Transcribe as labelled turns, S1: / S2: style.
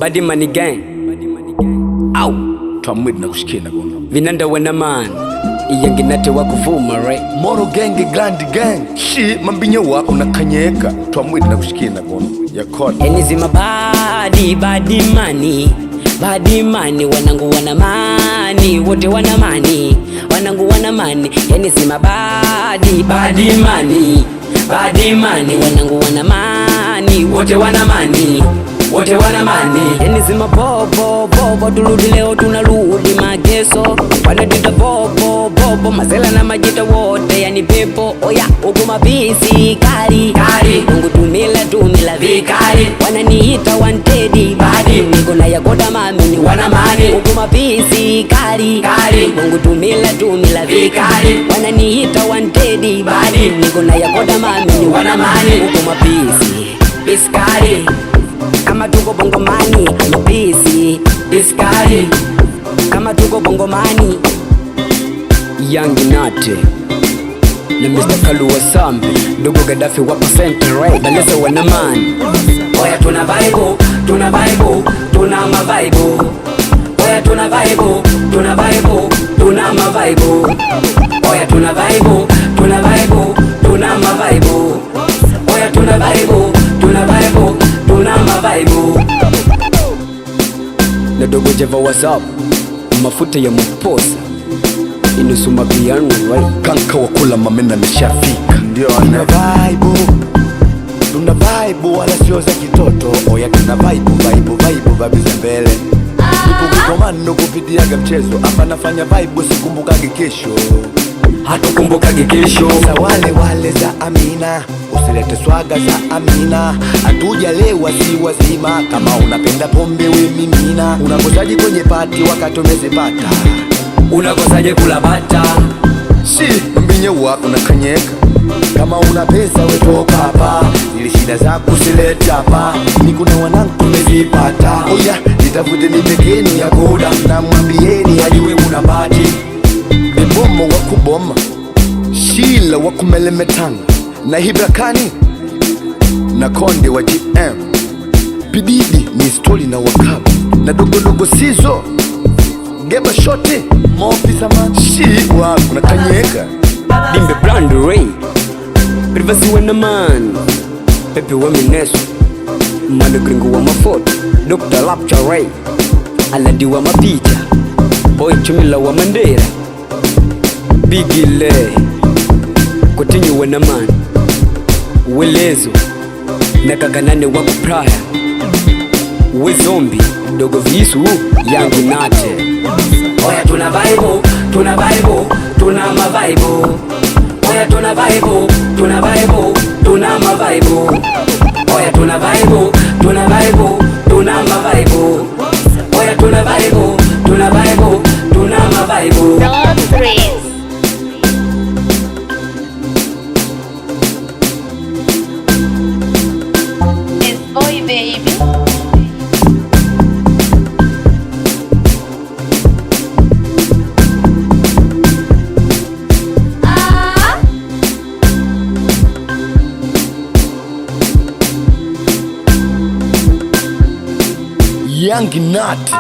S1: Badi Money Gang. Au
S2: Twamwid na kushikina gono
S1: Vinanda wana man Iyangi nate wakuvuma right.
S2: Moro genge glandi gang Shi mambinyo wako na kanyeka Twamwid na kushikina gono ya kod
S1: Enizima badi money. Badi money wanangu wana mani. Wote wana mani. Wanangu wana mani. Enizima badi money. Badi money wanangu wana mani. Wote wana mani. Wote wana mani. Enizima bobo tuludi leo tunarudi mageso. Wanadita bobo mazela na majita wote yani pepo. Oya uku mabisi kari Mungu tumila vikari. Wananiita wantedi badi. Niko na yakoda mamini wana mani. Uku mabisi kari Mungu tumila vikari. Wananiita wantedi badi. Niko na yakoda mamini wana mani. Uku mabisi biskari kama tuko bongomani. Mabisi biskari kama tuko bongomani. Yangi nate na Mr. Kaluwa Sambi ndugu Gaddafi wapa center Baleza wana man. Oya tuna vibe, tuna mavaibu. Oya tuna vibe, tuna mavaibu. Oya tuna vibe, tuna mavaibu. Oya tuna vibe, tuna mavaibu. Na dogo Jeva WhatsApp mafuta ya mposa inusuma piano right.
S2: Kanka wakula mamena nishafika. Ndio ana tuna vibe wala sio za kitoto. Oya tuna vibe babiza mbele. Nipo kikomando kupidiaga mchezo. Hapa nafanya vibe sikumbukage kesho.
S1: Hatukumbukage kesho.
S2: Sa wale za Amina. Usilete swaga za Amina. Hatujalewa si wazima. Kama unapenda pombe we mimina. Unakosaje kwenye pati wakati umezipata?
S1: Unakosaje kula bata?
S2: Si mbinye wako na kanyeka. Kama una pesa we toka hapa. Zile shida zako usilete hapa. Niko na wanangu tumezipata. Oya nitafute nipekeni ya koda. Na mwambieni ajue kuna bati. Bebomo wakuboma Shila wakumelemetana na Hibrakani na Konde wa GM. Pididi ni story na wakabu na dogo sizo Geba shoti Mopi zaman Shi wako na kanyeka
S1: Dimbe brand Ray Privacy wana man. Pepe wa minesu Mane gringo wa mafoto Dr. Lapcha Ray Aladi wa mapicha Boy Chumila wa Mandera Bigile Continue wana man. Welezo na kakanane wako praya. We zombie dogo visu yangu nate. Oya tuna vibe, tuna mavaibu. Oya tuna vibe, tuna mavaibu. Oya tuna vibe, tuna mavaibu. Oya tuna vibe, tuna mavaibu.
S3: Don't freeze. It's boy baby.
S2: Yangi nati